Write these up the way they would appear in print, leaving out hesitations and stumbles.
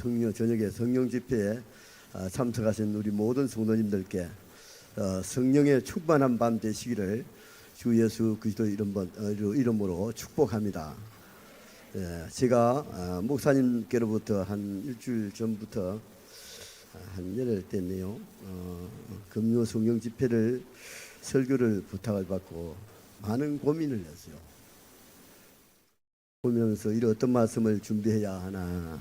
저녁에 성령 집회에 참석하신 우리 모든 성도님들께 성령의 충만한 밤 되시기를 주 예수 그리스도 이름으로 축복합니다. 제가 목사님께로부터 한 일주일 전부터 한 열흘 됐네요. 금요 성령 집회를 설교를 부탁을 받고 많은 고민을 했어요. 보면서 이런 어떤 말씀을 준비해야 하나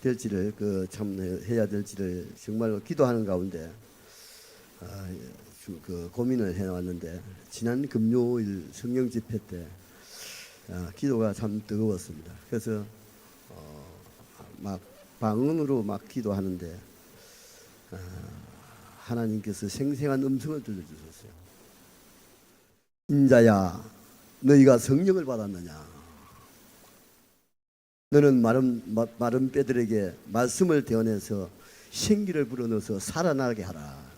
될지를 참 해야 될지를 정말로 기도하는 가운데 고민을 해왔는데, 지난 금요일 성령 집회 때 기도가 참 뜨거웠습니다. 그래서 막 방언으로 막 기도하는데 하나님께서 생생한 음성을 들려주셨어요. 인자야, 너희가 성령을 받았느냐? 너는 마른 뼈들에게 말씀을 대언해서 생기를 불어넣어서 살아나게 하라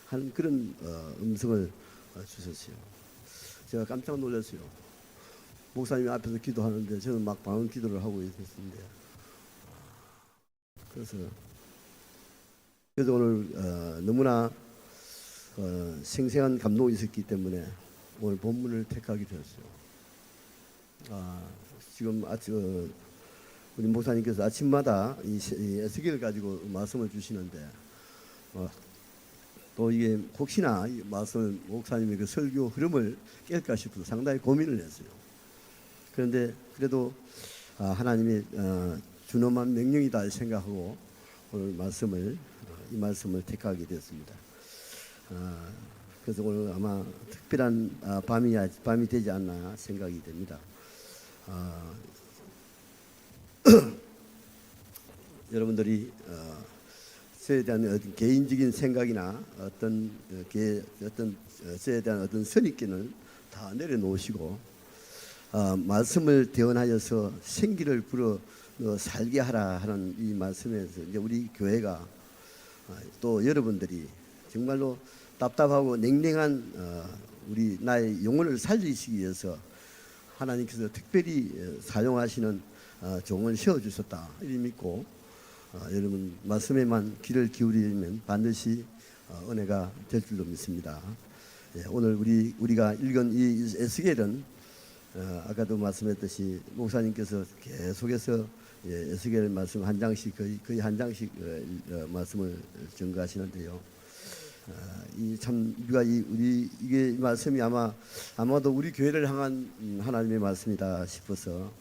하는 그런 음성을 주셨어요. 제가 깜짝 놀랐어요. 목사님 앞에서 기도하는데 저는 막 방언 기도를 하고 있었는데, 그래서 오늘 너무나 생생한 감동이 있었기 때문에 오늘 본문을 택하게 되었어요. 지금 우리 목사님께서 아침마다 이 에스겔을 가지고 말씀을 주시는데, 또 이게 혹시나 이 말씀 목사님의 그 설교 흐름을 깰까 싶어서 상당히 고민을 했어요. 그런데 그래도 하나님이 준엄한 명령이다 생각하고 오늘 이 말씀을 택하게 되었습니다. 그래서 오늘 아마 특별한 밤이 되지 않나 생각이 됩니다. 여러분들이 저에 대한 어떤 개인적인 생각이나 어떤 저에 대한 어떤 선입견을 다 내려놓으시고 말씀을 대언하여서 생기를 불어 살게 하라 하는 이 말씀에서 이제 우리 교회가 또 여러분들이 정말로 답답하고 냉랭한 나의 영혼을 살리시기 위해서 하나님께서 특별히 사용하시는 종을 세워주셨다 이렇게 믿고 여러분 말씀에만 귀를 기울이면 반드시 은혜가 될 줄로 믿습니다. 오늘 우리가 읽은 이 에스겔은 아까도 말씀했듯이 목사님께서 계속해서 에스겔 말씀 한 장씩 거의 한 장씩 말씀을 증거하시는데요. 이게 말씀이 아마도 우리 교회를 향한 하나님의 말씀이다 싶어서,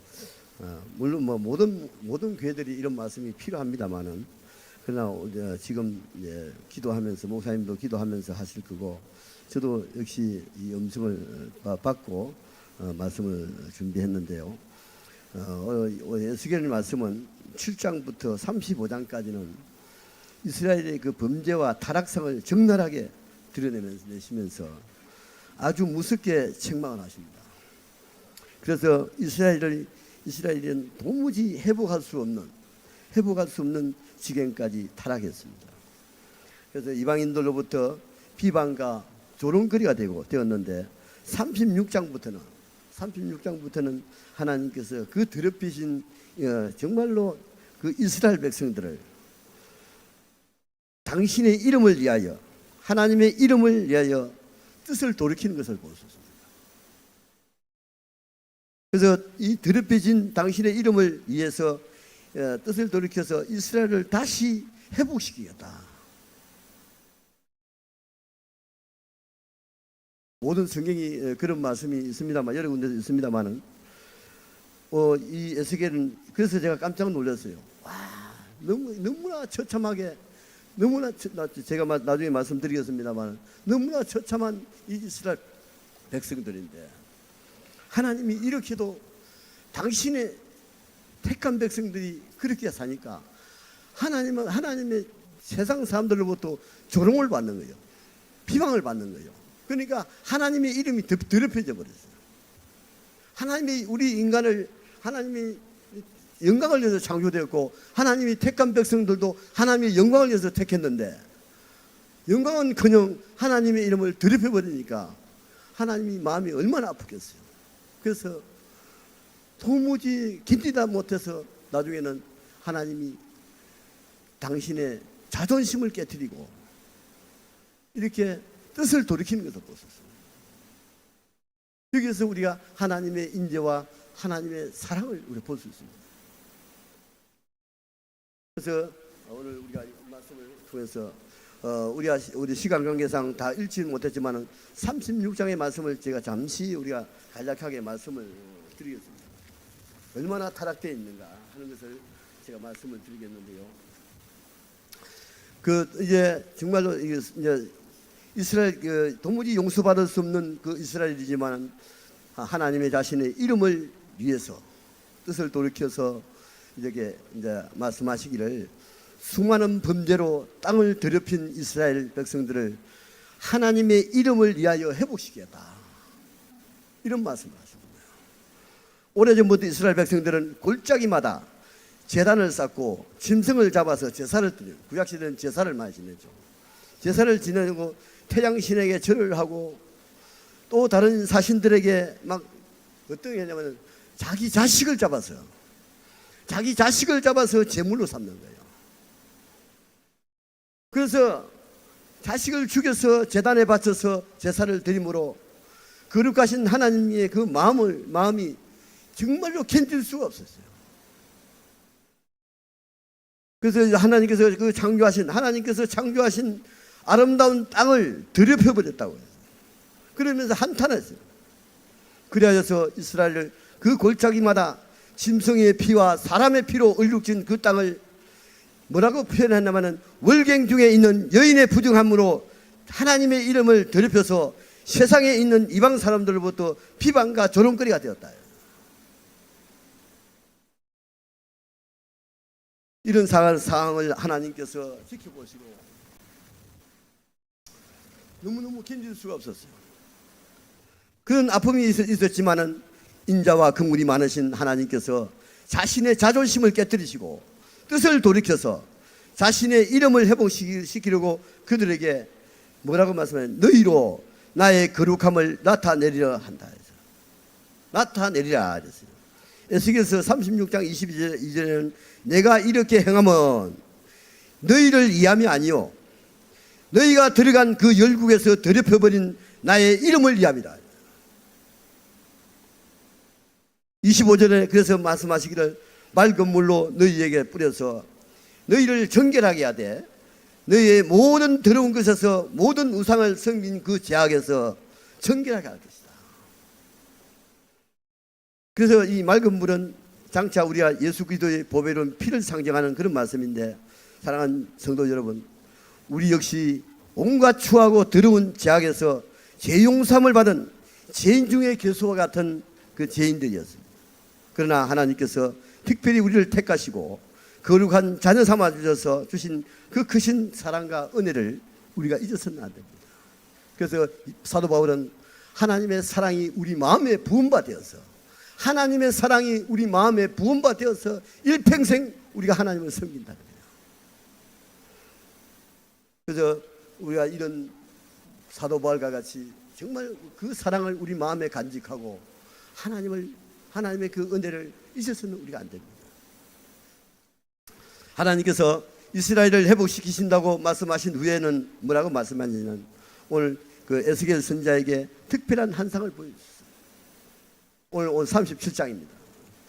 물론 모든 교회들이 이런 말씀이 필요합니다만은, 그러나 지금 기도하면서 목사님도 기도하면서 하실 거고, 저도 역시 이 음성을 받고 말씀을 준비했는데요. 에스겔 말씀은 7장부터 35장까지는 이스라엘의 그 범죄와 타락성을 적나라하게 드러내시면서 아주 무섭게 책망을 하십니다. 그래서 이스라엘은 도무지 회복할 수 없는 지경까지 타락했습니다. 그래서 이방인들로부터 비방과 조롱거리가 되었는데 36장부터는 하나님께서 그 더럽히신 정말로 그 이스라엘 백성들을 당신의 이름을 위하여, 하나님의 이름을 위하여 뜻을 돌이키는 것을 볼 수 있습니다. 그래서 이 더럽혀진 당신의 이름을 위해서 뜻을 돌이켜서 이스라엘을 다시 회복시키겠다. 모든 성경이 그런 말씀이 있습니다만, 여러 군데도 있습니다만은, 이 에스겔은, 그래서 제가 깜짝 놀랐어요. 와, 너무나 처참하게, 제가 나중에 말씀드리겠습니다만, 너무나 처참한 이 이스라엘 백성들인데, 하나님이 이렇게도 당신의 택한 백성들이 그렇게 사니까 하나님은 하나님의 세상 사람들로부터 조롱을 받는 거예요. 비방을 받는 거예요. 그러니까 하나님의 이름이 더럽혀져 버렸어요. 우리 인간을 하나님이 영광을 위해서 창조되었고, 하나님이 택한 백성들도 하나님의 영광을 위해서 택했는데, 영광은커녕 하나님의 이름을 더럽혀버리니까 하나님이 마음이 얼마나 아프겠어요. 그래서 도무지 견디다 못해서 나중에는 하나님이 당신의 자존심을 깨뜨리고 이렇게 뜻을 돌이키는 것을 보셨습니다. 여기에서 우리가 하나님의 인재와 하나님의 사랑을 우리 볼 수 있습니다. 그래서 오늘 우리가 말씀을 통해서 우리 시간 관계상 다 읽지 못했지만은 36장의 말씀을 제가 잠시 우리가 간략하게 말씀을 드리겠습니다. 얼마나 타락되어 있는가 하는 것을 제가 말씀을 드리겠는데요. 이제 정말로 이제 이스라엘 도무지 용서받을 수 없는 그 이스라엘이지만 하나님의 자신의 이름을 위해서 뜻을 돌이켜서 이렇게 이제 말씀하시기를 수많은 범죄로 땅을 더럽힌 이스라엘 백성들을 하나님의 이름을 위하여 회복시키겠다. 이런 말씀을 하십니다. 오래전부터 이스라엘 백성들은 골짜기마다 제단을 쌓고 짐승을 잡아서 제사를 드려요. 구약시대는 제사를 많이 지내죠. 제사를 지내고 태양신에게 절을 하고 또 다른 사신들에게 막 어떤 게 했냐면 자기 자식을 잡아서 제물로 삼는 거예요. 그래서 자식을 죽여서 제단에 바쳐서 제사를 드림으로 거룩하신 하나님의 그 마음이 정말로 견딜 수가 없었어요. 그래서 하나님께서 창조하신 아름다운 땅을 더럽혀 버렸다고 해요. 그러면서 한탄했어요. 그래서 이스라엘을 그 골짜기마다 짐승의 피와 사람의 피로 얼룩진 그 땅을 뭐라고 표현했냐면은 월경 중에 있는 여인의 부정함으로 하나님의 이름을 더럽혀서 세상에 있는 이방 사람들로부터 비방과 조롱거리가 되었다. 이런 상황을 하나님께서 지켜보시고 너무너무 견딜 수가 없었어요. 그런 아픔이 있었지만은 인자와 긍휼이 많으신 하나님께서 자신의 자존심을 깨뜨리시고 뜻을 돌이켜서 자신의 이름을 회복시키려고 그들에게 뭐라고 말씀하냐면 너희로 나의 거룩함을 나타내리라 한다. 나타내리라 그랬어요. 에스겔서 36장 22절에는 내가 이렇게 행하면 너희를 위함이 아니요 너희가 들어간 그 열국에서 더럽혀버린 나의 이름을 위함이다. 25절에 그래서 말씀하시기를 맑은 물로 너희에게 뿌려서 너희를 정결하게 하되 너희의 모든 더러운 것에서 모든 우상을 섬긴 그 죄악에서 정결하게 할 것이다. 그래서 이 맑은 물은 장차 우리가 예수 그리스도의 보배로운 피를 상징하는 그런 말씀인데 사랑하는 성도 여러분, 우리 역시 온갖 추하고 더러운 죄악에서 죄용삼을 받은 죄인 중의 괴수와 같은 그 죄인들이었습니다. 그러나 하나님께서 특별히 우리를 택하시고 거룩한 자녀 삼아 주신 그 크신 사랑과 은혜를 우리가 잊어서는 안 됩니다. 그래서 사도 바울은 하나님의 사랑이 우리 마음에 부음바 되어서 하나님의 사랑이 우리 마음에 부음바 되어서 일평생 우리가 하나님을 섬긴다는 거예요. 그래서 우리가 이런 사도 바울과 같이 정말 그 사랑을 우리 마음에 간직하고 하나님의 그 은혜를 잊어서는 우리가 안 됩니다. 하나님께서 이스라엘을 회복시키신다고 말씀하신 후에는 뭐라고 말씀하시냐면 오늘 그 에스겔 선지자에게 특별한 한상을 보여주셨어요. 오늘 37장입니다.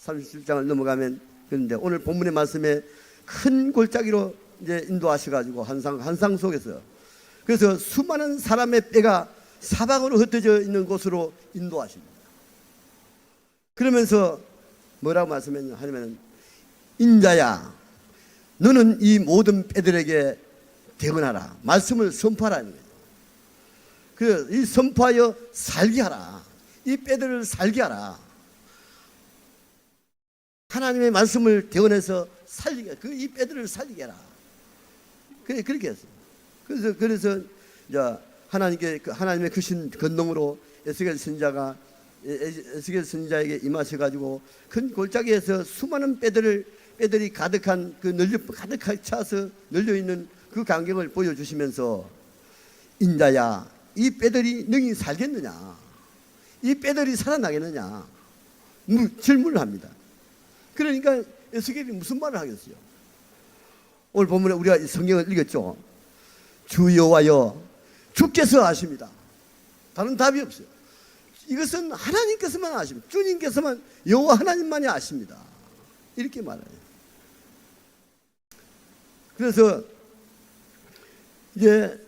37장을 넘어가면 그런데 오늘 본문의 말씀에 큰 골짜기로 이제 인도하셔가지고 한상 속에서 그래서 수많은 사람의 뼈가 사방으로 흩어져 있는 곳으로 인도하십니다. 그러면서 뭐라고 말씀하냐면 인자야 너는 이 모든 뼈들에게 대언하라. 말씀을 선포하라는 거예요. 그래서 이 선포하여 살게 하라. 이 뼈들을 살게 하라. 하나님의 말씀을 대언해서 살리게, 이 뼈들을 살리게 하라. 그렇게 했어요. 그래서 이제 하나님의 크신 건능으로 에스겔 선지자에게 임하셔가지고 큰 골짜기에서 수많은 뼈들이 가득한 가득하게 차서 널려 있는 그 광경을 보여주시면서 인자야, 이 뼈들이 능히 살겠느냐? 이 뼈들이 살아나겠느냐? 질문을 합니다. 그러니까 에스겔이 무슨 말을 하겠어요? 오늘 본문에 우리가 성경을 읽었죠. 주 여호와여 주께서 아십니다. 다른 답이 없어요. 이것은 하나님께서만 아십니다. 주님께서만, 여호와 하나님만이 아십니다. 이렇게 말해요. 그래서 이제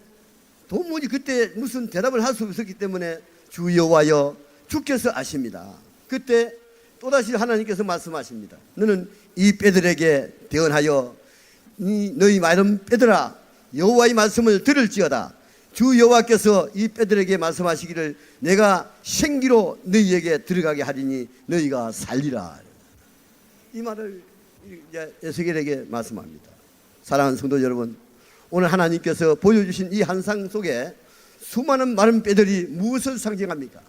도무지 그때 무슨 대답을 할 수 없었기 때문에 주 여호와여 주께서 아십니다. 그때 또다시 하나님께서 말씀하십니다. 너는 이 뼈들에게 대언하여 너희 마른 뼈들아 여호와의 말씀을 들을지어다. 주 여호와께서 이 뼈들에게 말씀하시기를 내가 생기로 너희에게 들어가게 하리니 너희가 살리라. 이 말을 에스겔에게 말씀합니다. 사랑하는 성도 여러분, 오늘 하나님께서 보여주신 이 환상 속에 수많은 마른 뼈들이 무엇을 상징합니까?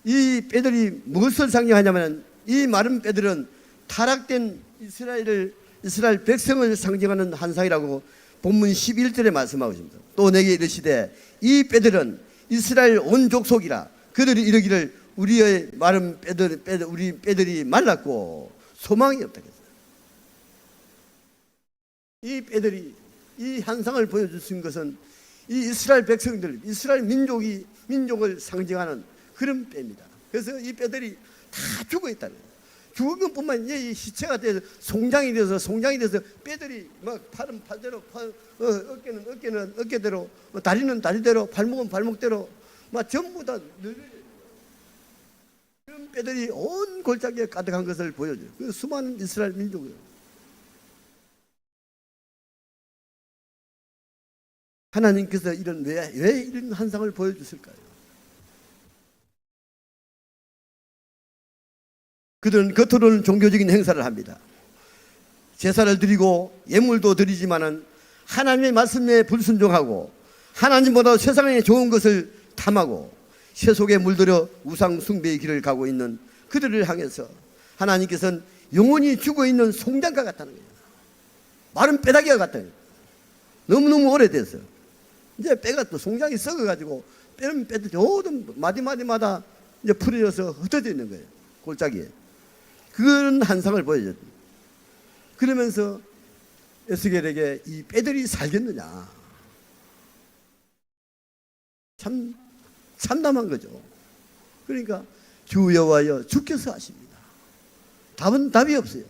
이 뼈들이 무엇을 상징하냐면 이 마른 뼈들은 타락된 이스라엘 백성을 상징하는 환상이라고 본문 11절에 말씀하고 있습니다. 또 내게 이르시되 이 뼈들은 이스라엘 온 족속이라. 그들이 이르기를 우리의 마른 우리 뼈들이 말랐고 소망이 없다 했어요. 이 뼈들이, 이 환상을 보여주신 것은 이 이스라엘 백성들, 이스라엘 민족을 상징하는 그런 뼈입니다. 그래서 이 뼈들이 다 죽어 있다는 거예요. 죽은 것뿐만 아니라 이 시체가 돼서 송장이 돼서 뼈들이 막 팔은 팔대로, 어깨는 어깨대로, 다리는 다리대로, 발목은 발목대로 막 전부 다 늘려져요. 그런 뼈들이 온 골짜기에 가득한 것을 보여줘요. 그 수많은 이스라엘 민족이에요. 하나님께서 왜 이런 환상을 보여주실까요? 그들은 겉으로는 종교적인 행사를 합니다. 제사를 드리고 예물도 드리지만은 하나님의 말씀에 불순종하고 하나님보다 세상에 좋은 것을 탐하고 세속에 물들여 우상 숭배의 길을 가고 있는 그들을 향해서 하나님께서는 영원히 죽어있는 송장과 같다는 거예요. 마른 뼈다귀와 같다는 거예요. 너무너무 오래됐어요. 이제 뼈가 또 송장이 썩어가지고 뼈들이 모든 마디마디마다 이제 풀어져서 흩어져 있는 거예요. 골짜기에. 그런 환상을 보여줬죠. 그러면서 에스겔에게 이 뼈들이 살겠느냐. 참 참담한 거죠. 그러니까 주 여호와여 주께서 하십니다. 답이 없어요.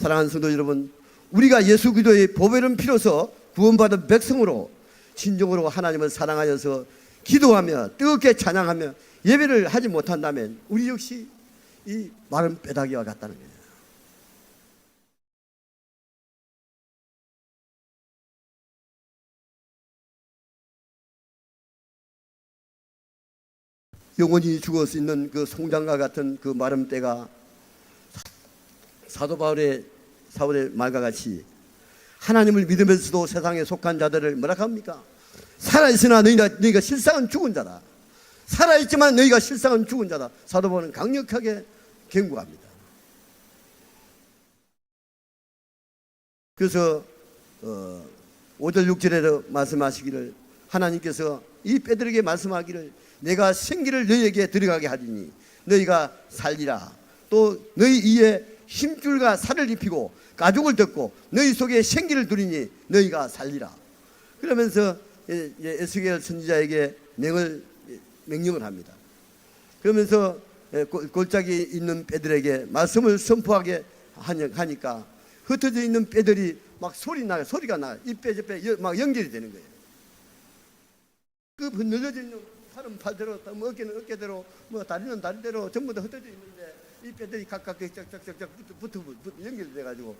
사랑하는 성도 여러분, 우리가 예수 그리스도의 보배로운 피로서 구원받은 백성으로 진정으로 하나님을 사랑하여서 기도하며 뜨겁게 찬양하며 예배를 하지 못한다면 우리 역시 이 마른 뼈다귀와 같다는 거예요. 영원히 죽을 수 있는 그 송장과 같은 그 마른 뼈가 사도 바울의 말과 같이 하나님을 믿으면서도 세상에 속한 자들을 뭐라 합니까? 살아있으나 너희가 실상은 죽은 자다. 살아있지만 너희가 실상은 죽은 자다. 사도 바울은 강력하게 경고합니다. 그래서 5절 6절에도 말씀하시기를 하나님께서 이 뼈들에게 말씀하기를 내가 생기를 너희에게 들어가게 하리니 너희가 살리라. 또 너희 이에 힘줄과 살을 입히고 가죽을 덮고 너희 속에 생기를 두리니 너희가 살리라. 그러면서 에스겔 선지자에게 명령을 합니다. 그러면서 골짜기에 있는 뼈들에게 말씀을 선포하게 하니까 흩어져 있는 뼈들이 막 소리가 나요. 이 뼈 저 뼈 막 연결이 되는 거예요. 그 늘려져 있는 팔은 팔대로, 뭐 어깨는 어깨대로, 뭐 다리는 다리대로 전부 다 흩어져 있는데 이 뼈들이 각각 쫙쫙쫙 붙어 연결돼가지고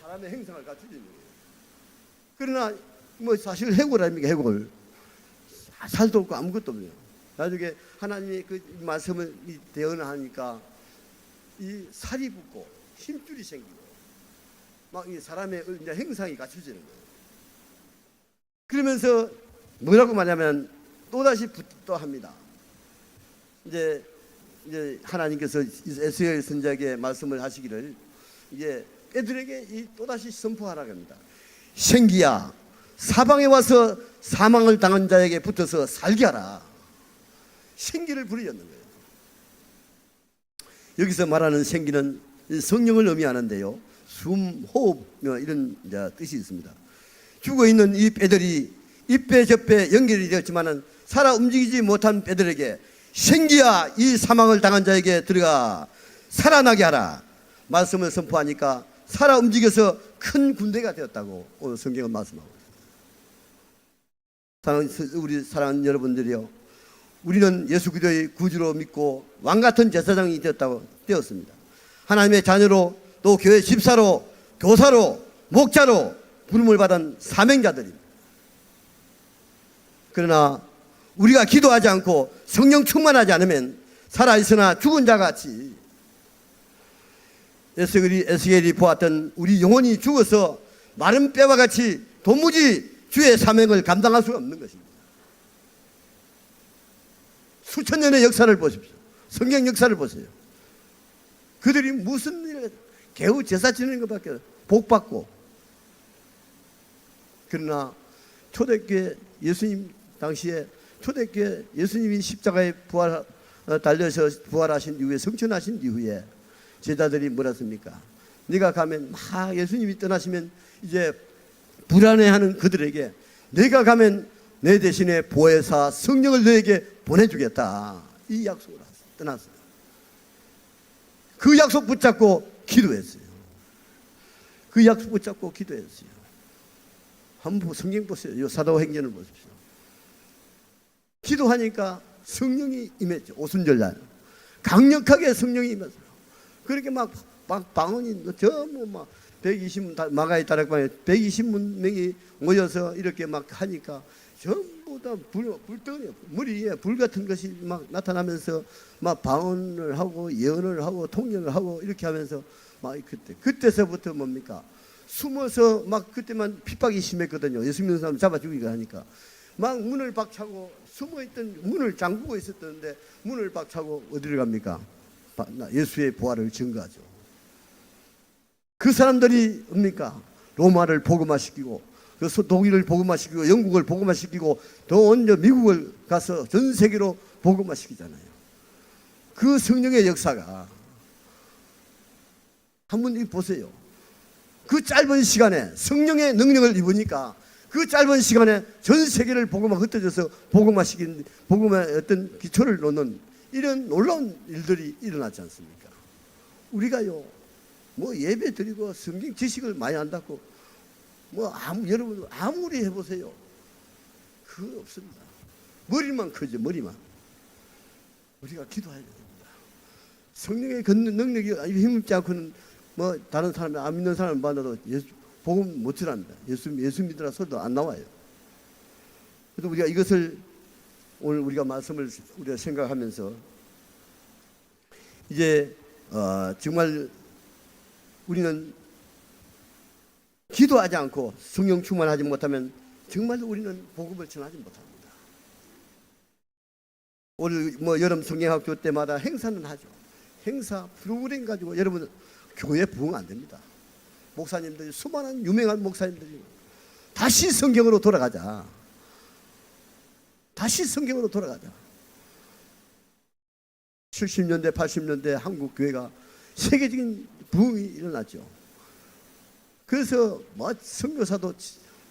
사람의 행성을 갖추고 있는 거예요. 그러나 뭐 사실 해골 아닙니까? 해골. 살도 없고 아무것도 없네요. 나중에 하나님이 그 말씀을 대언하니까 이 살이 붙고 힘줄이 생기고 막 이 사람의 이제 행상이 갖춰지는 거예요. 그러면서 뭐라고 말하냐면 또다시 또 합니다. 이제 하나님께서 에스겔 선지자에게 말씀을 하시기를 이제 애들에게 또다시 선포하라고 합니다. 생기야 사방에 와서 사망을 당한 자에게 붙어서 살게 하라. 생기를 부르짖는 거예요. 여기서 말하는 생기는 성령을 의미하는데요. 숨, 호흡 이런 뜻이 있습니다. 죽어있는 이 뼈들이 이뼈 저뼈 연결이 되었지만은 살아 움직이지 못한 뼈들에게 생기야 이 사망을 당한 자에게 들어가 살아나게 하라 말씀을 선포하니까 살아 움직여서 큰 군대가 되었다고 오늘 성경은 말씀하고 있습니다. 우리 사랑하는 여러분들이요, 우리는 예수 그리스도의 구주로 믿고 왕같은 제사장이 되었습니다. 하나님의 자녀로 또 교회 집사로 교사로 목자로 부름을 받은 사명자들입니다. 그러나 우리가 기도하지 않고 성령 충만하지 않으면 살아있으나 죽은 자같이 에스겔이 보았던 우리 영혼이 죽어서 마른 뼈와 같이 도무지 주의 사명을 감당할 수 없는 것입니다. 수천 년의 역사를 보십시오. 성경 역사를 보세요. 그들이 무슨 일을 겨우 제사 지내는 것밖에 복 받고. 그러나 초대교회 예수님 당시에 초대교회 예수님이 십자가에 달려서 부활하신 이후에 성천하신 이후에 제자들이 뭐라 했습니까? 네가 가면 막 예수님이 떠나시면 이제 불안해하는 그들에게 내가 가면 내 대신에 보혜사 성령을 너에게 보내주겠다 이 약속을 떠났어요. 그 약속 붙잡고 기도했어요. 그 약속 붙잡고 기도했어요. 한번 성경 보세요. 사도행전을 보십시오. 기도하니까 성령이 임했죠. 오순절날 강력하게 성령이 임했어요. 그렇게 막 방언이 전부 막 120문 마가의 다락방에 120명이 모여서 이렇게 막 하니까 전부 다 불덩이 머리 위에 불 같은 것이 막 나타나면서 막 방언을 하고 예언을 하고 통역을 하고 이렇게 하면서 막 그때서부터 뭡니까? 숨어서 막 그때만 핍박이 심했거든요. 예수 믿는 사람 잡아 죽이고 하니까 막 문을 박차고 숨어있던 문을 잠그고 있었던데 문을 박차고 어디를 갑니까? 예수의 부활을 증거하죠. 그 사람들이 뭡니까? 로마를 복음화시키고 독일을 복음화시키고 영국을 복음화시키고 더 언제 미국을 가서 전 세계로 복음화시키잖아요. 그 성령의 역사가 한번 보세요. 그 짧은 시간에 성령의 능력을 입으니까 그 짧은 시간에 전 세계를 복음화 흩어져서 복음화시킨 복음의 어떤 기초를 놓는 이런 놀라운 일들이 일어나지 않습니까? 우리가요 뭐 예배 드리고 성경 지식을 많이 한다고 뭐 여러분 아무리 해보세요. 그거 없습니다. 머리만 크죠. 머리만. 우리가 기도해야 됩니다. 성령의 능력이 힘입지 않고는 뭐 다른 사람 안 믿는 사람을 만나도 복음 못 전합니다. 예수 믿으라 소리도 안 나와요. 그래서 우리가 이것을 오늘 우리가 말씀을 우리가 생각하면서 이제 정말 우리는 기도하지 않고 성령 충만하지 못하면 정말 우리는 복음을 전하지 못합니다. 오늘 뭐 여름 성경학교 때마다 행사는 하죠. 행사 프로그램 가지고 여러분 교회 부흥 안 됩니다. 목사님들이 수많은 유명한 목사님들이 다시 성경으로 돌아가자. 다시 성경으로 돌아가자. 70년대 80년대 한국 교회가 세계적인 부흥이 일어났죠. 그래서 뭐 선교사도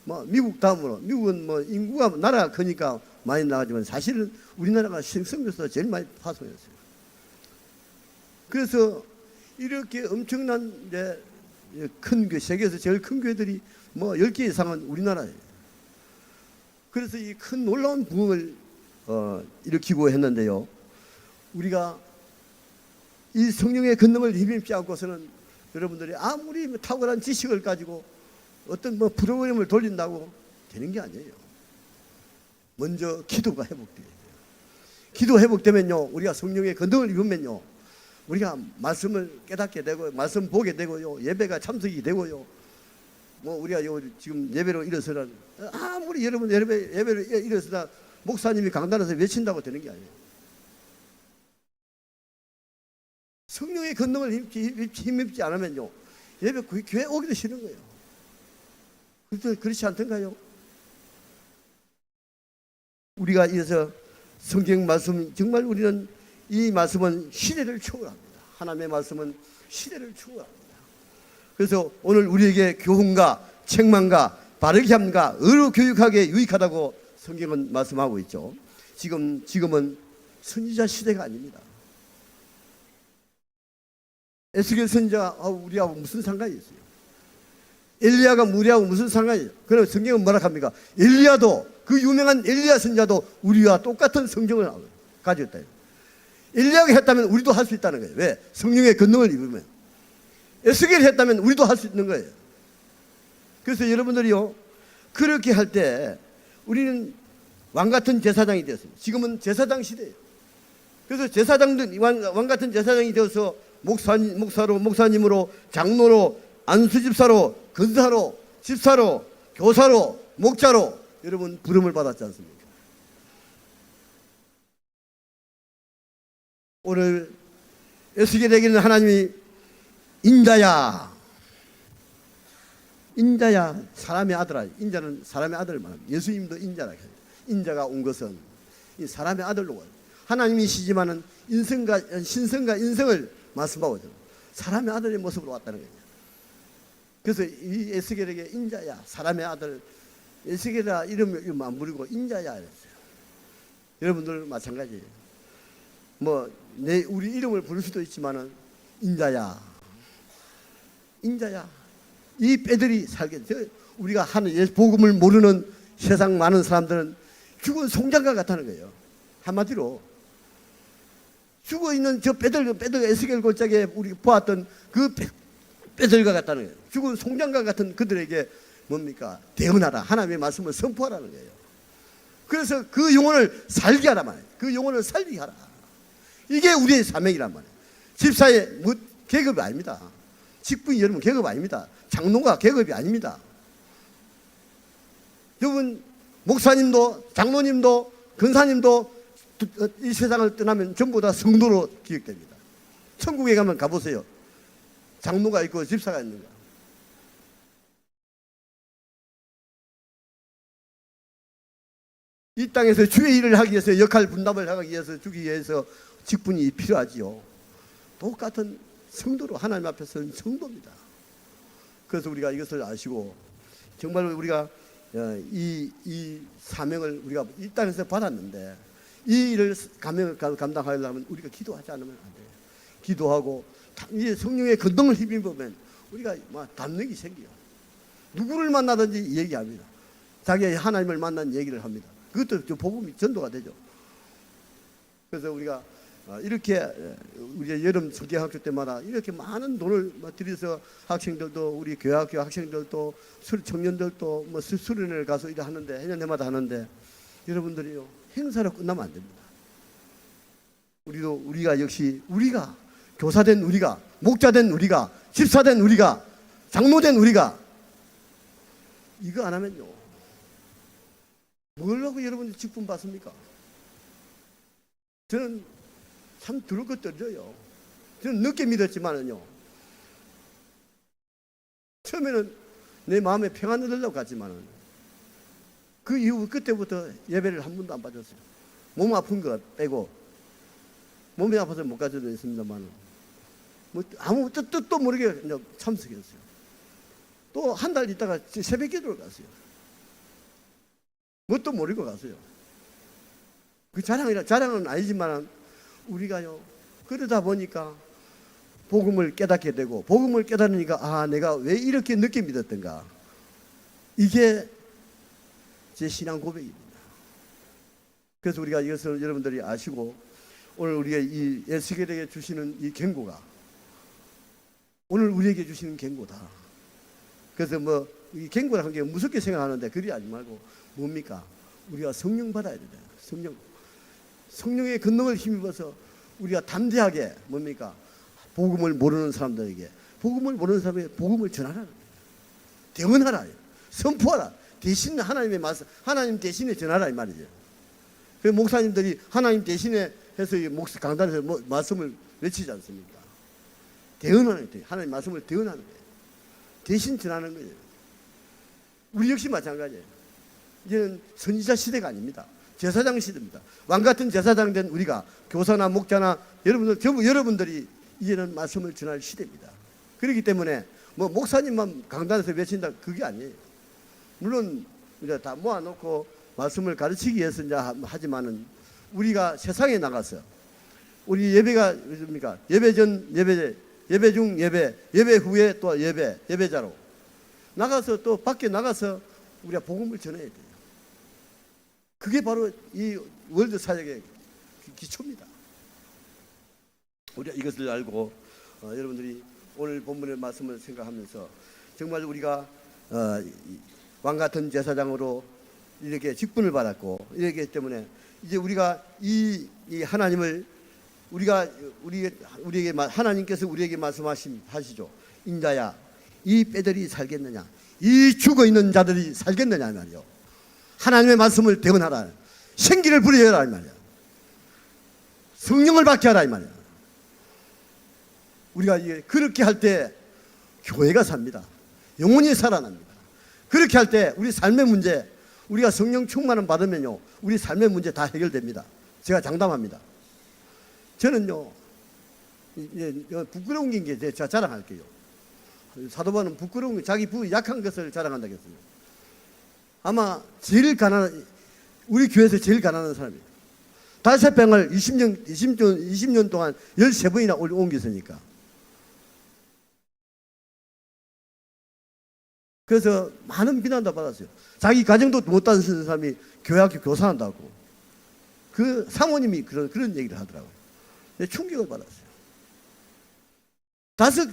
뭐 미국 다음으로 미국은 뭐 인구가 나라가 크니까 많이 나가지만 사실은 우리나라가 선교사가 제일 많이 파송했어요. 그래서 이렇게 엄청난 이제 큰 교회, 세계에서 제일 큰 교회들이 뭐 10개 이상은 우리나라예요. 그래서 이 큰 놀라운 부흥을 일으키고 했는데요. 우리가 이 성령의 권능을 힘입지 않고서는 여러분들이 아무리 탁월한 지식을 가지고 어떤 뭐 프로그램을 돌린다고 되는 게 아니에요. 먼저 기도가 회복돼야 돼요. 기도 회복되면요, 우리가 성령의 권능을 입으면요, 우리가 말씀을 깨닫게 되고 말씀 보게 되고요, 예배가 참석이 되고요. 뭐 우리가 지금 예배로 일어서는 아무리 여러분 예배로 일어서다 목사님이 강단에서 외친다고 되는 게 아니에요. 성령의 권능을 힘입지 않으면요, 예배 교회 오기도 싫은 거예요. 그렇지 않던가요? 우리가 이어서 성경 말씀, 정말 우리는 이 말씀은 시대를 초월합니다. 하나님의 말씀은 시대를 추구합니다. 그래서 오늘 우리에게 교훈과 책망과 바르게 함과 의로 교육하기에 유익하다고 성경은 말씀하고 있죠. 지금은 선지자 시대가 아닙니다. 에스겔 선지자가 우리하고 무슨 상관이 있어요? 엘리야가 우리하고 무슨 상관이 있어요? 그럼 성경은 뭐라 합니까? 엘리야도, 그 유명한 엘리야 선지자도 우리와 똑같은 성경을 가지고 있다. 엘리야가 했다면 우리도 할 수 있다는 거예요. 왜? 성령의 권능을 입으면. 에스겔이 했다면 우리도 할 수 있는 거예요. 그래서 여러분들이요, 그렇게 할 때 우리는 왕같은 제사장이 되었습니다. 지금은 제사장 시대예요. 그래서 제사장들, 왕같은 제사장이 되어서 목사님으로, 장로로, 안수집사로, 근사로, 집사로, 교사로, 목자로 여러분 부름을 받았지 않습니까? 오늘 에스겔에게는 하나님이 인자야, 사람의 아들아. 인자는 사람의 아들을 말합니다. 예수님도 인자라 해요. 인자가 온 것은 이 사람의 아들로 하나님이시지만은 신성과 인성을 말씀하고 있죠. 사람의 아들의 모습으로 왔다는 거예요. 그래서 이 에스겔에게 인자야, 사람의 아들, 에스겔아 이름 안 부르고 인자야 이랬어요. 여러분들 마찬가지예요. 우리 이름을 부를 수도 있지만은 인자야. 이 뼈들이 살게 돼. 우리가 하는 복음을 모르는 세상 많은 사람들은 죽은 송장과 같다는 거예요. 한마디로 죽어 있는 저 뼈들 에스겔 골짜기에 우리 보았던 그 뼈들과 같다는 거예요. 죽은 송장과 같은 그들에게 뭡니까? 대언하라. 하나님의 말씀을 선포하라는 거예요. 그래서 그 영혼을 살게 하라 말이에요. 그 영혼을 살리게 하라. 이게 우리의 사명이란 말이에요. 집사의 계급이 아닙니다. 직분이 여러분 계급 아닙니다. 장로가 계급이 아닙니다. 여러분 목사님도 장로님도 근사님도 이 세상을 떠나면 전부 다 성도로 기억됩니다. 천국에 가면 가보세요. 장로가 있고 집사가 있는 거야. 이 땅에서 주의 일을 하기 위해서 역할 분담을 하기 위해서 주기 위해서 직분이 필요하지요. 똑같은 성도로 하나님 앞에서는 성도입니다. 그래서 우리가 이것을 아시고 정말 우리가 이 사명을 우리가 이 땅에서 받았는데 이 일을 감당하려면 우리가 기도하지 않으면 안 돼요. 기도하고 이 성령의 권능을 힘입으면 우리가 담력이 생겨요. 누구를 만나든지 얘기합니다. 자기 하나님을 만난 얘기를 합니다. 그것도 복음이 전도가 되죠. 그래서 우리가 이렇게 우리 여름 성경학교 때마다 이렇게 많은 돈을 들여서 학생들도 우리 교회학교 학생들도 청년들도 수련회를 가서 이래 하는데 해년대마다 하는데 여러분들이요 행사로 끝나면 안 됩니다. 우리가 역시 우리가 교사된 우리가 목자된 우리가 집사된 우리가 장로된 우리가 이거 안 하면요 뭘 하고 여러분들 직분 받습니까? 저는 참 들을 것 떨려요. 저는 늦게 믿었지만은요 처음에는 내 마음에 평안을 얻으려고 갔지만은 그 이후 그때부터 예배를 한 번도 안 빠졌어요. 몸 아픈 거 빼고 몸이 아파서 못 가져도 있습니다만 아무 뜻도 모르게 그냥 참석했어요. 또 한 달 있다가 새벽 기도를 갔어요. 뭣도 모르고 갔어요. 그 자랑은 아니지만 우리가요 그러다 보니까 복음을 깨닫게 되고 복음을 깨달으니까 내가 왜 이렇게 늦게 믿었던가 이게 제 신앙 고백입니다. 그래서 우리가 이것을 여러분들이 아시고 오늘 우리가 이 에스겔에게 주시는 이 경고가 오늘 우리에게 주시는 경고다. 그래서 이 경고라는 게 무섭게 생각하는데 그리 하지 말고 뭡니까? 우리가 성령 받아야 돼요. 성령의 권능을 힘입어서 우리가 담대하게 뭡니까? 복음을 모르는 사람들에게 복음을 전하라. 대언하라. 선포하라. 대신 하나님의 말씀, 하나님 대신에 전하라 이 말이죠. 그 목사님들이 하나님 대신에 해서 강단에서 말씀을 외치지 않습니까? 대언하는 거예요. 하나님 말씀을 대언하는 거예요. 대신 전하는 거예요. 우리 역시 마찬가지예요. 이제는 선지자 시대가 아닙니다. 제사장 시대입니다. 왕같은 제사장 된 우리가 교사나 목자나 여러분들이 이제는 말씀을 전할 시대입니다. 그렇기 때문에 뭐 목사님만 강단에서 외친다 그게 아니에요. 물론 이제 다 모아놓고 말씀을 가르치기 위해서 이제 하지만은 우리가 세상에 나가서 우리 예배가 뭡니까? 예배 전 예배, 예배 중 예배, 예배 후에 또 예배, 예배자로 나가서 또 밖에 나가서 우리가 복음을 전해야 돼요. 그게 바로 이 월드 사역의 기초입니다. 우리가 이것을 알고 여러분들이 오늘 본문의 말씀을 생각하면서 정말 우리가 왕 같은 제사장으로 이렇게 직분을 받았고 이렇기 때문에 이제 우리가 이 하나님을 우리에게 하나님께서 우리에게 말씀하시죠. 인자야, 이 뼈들이 살겠느냐? 이 죽어 있는 자들이 살겠느냐 말이요. 하나님의 말씀을 대언하라. 생기를 부리어라 이 말이야. 성령을 받게 하라 이 말이야. 우리가 그렇게 할 때 교회가 삽니다. 영혼이 살아납니다. 그렇게 할 때 우리 삶의 문제, 우리가 성령 충만을 받으면요, 우리 삶의 문제 다 해결됩니다. 제가 장담합니다. 저는요, 부끄러운 게 제가 자랑할게요. 사도바는 부끄러운 게 자기 약한 것을 자랑한다고 했어요. 아마 제일 가난한, 우리 교회에서 제일 가난한 사람이에요. 달새병을 20년 동안 13번이나 옮겼으니까. 그래서 많은 비난도 받았어요. 자기 가정도 못 다니는 사람이 교회학교 교사한다고. 그 사모님이 그런 얘기를 하더라고요. 충격을 받았어요.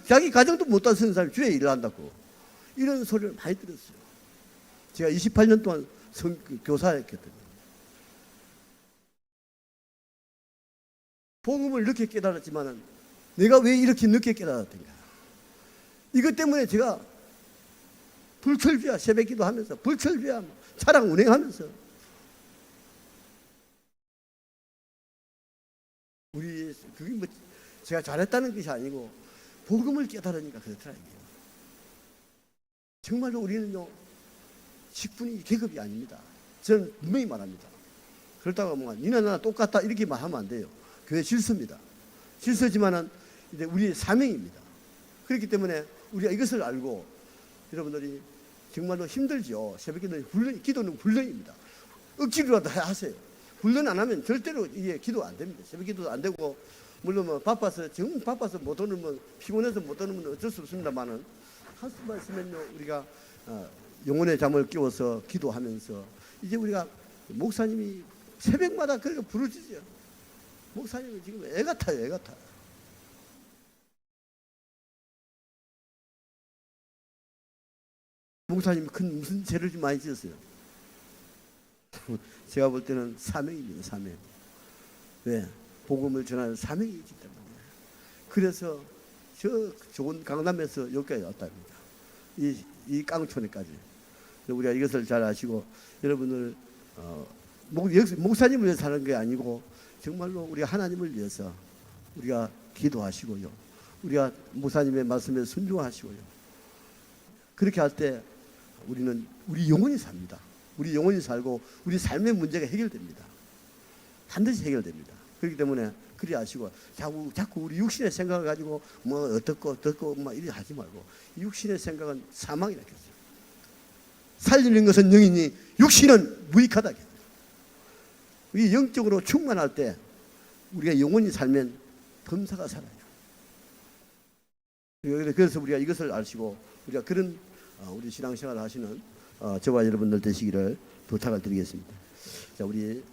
자기 가정도 못 다니는 사람이 주에 일을 한다고. 이런 소리를 많이 들었어요. 제가 28년 동안 교사였거든요. 복음을 늦게 깨달았지만은 내가 왜 이렇게 늦게 깨달았던가. 이것 때문에 제가 불철주야 새벽 기도하면서 불철주야 차량 운행하면서 그게 뭐 제가 잘했다는 것이 아니고 복음을 깨달으니까 그렇더라고요. 정말로 우리는요 직분이 계급이 아닙니다. 저는 분명히 말합니다. 그렇다고 뭐 니나 나나 똑같다 이렇게 말하면 안 돼요. 교회 질서입니다. 질서지만은 이제 우리의 사명입니다. 그렇기 때문에 우리가 이것을 알고 여러분들이 정말로 힘들죠. 새벽기도는 기도는 훈련입니다. 억지로라도 하세요. 훈련 안 하면 절대로 이게 기도 안 됩니다. 새벽기도도 안 되고 물론 뭐 정말 바빠서 못 오는 뭐 피곤해서 못 오는 건 어쩔 수 없습니다만은 할 수만 있으면요 우리가 영혼의 잠을 깨워서 기도하면서 이제 우리가 목사님이 새벽마다 그렇게 부르짖어요. 목사님이 지금 애 같아요, 애 같아. 목사님이 무슨 죄를 좀 많이 지었어요. 제가 볼 때는 사명입니다, 사명. 왜? 복음을 전하는 사명이 있기 때문에. 그래서 저 좋은 강남에서 여기까지 왔답니다. 이 깡촌에까지. 우리가 이것을 잘 아시고 여러분들 목사님을 위해서 하는 게 아니고 정말로 우리가 하나님을 위해서 우리가 기도하시고요. 우리가 목사님의 말씀에 순종하시고요. 그렇게 할 때 우리 영혼이 삽니다. 우리 영혼이 살고 우리 삶의 문제가 해결됩니다. 반드시 해결됩니다. 그렇기 때문에 그리 아시고 자꾸 우리 육신의 생각을 가지고 뭐 어떻고 막 이래 하지 말고 육신의 생각은 사망이라 했어요. 살리는 것은 영이니 육신은 무익하다 했어요. 우리 영적으로 충만할 때 우리가 영혼이 살면 범사가 살아요. 그래서 우리가 이것을 아시고 우리가 그런 우리 신앙생활을 하시는 저와 여러분들 되시기를 부탁을 드리겠습니다. 자, 우리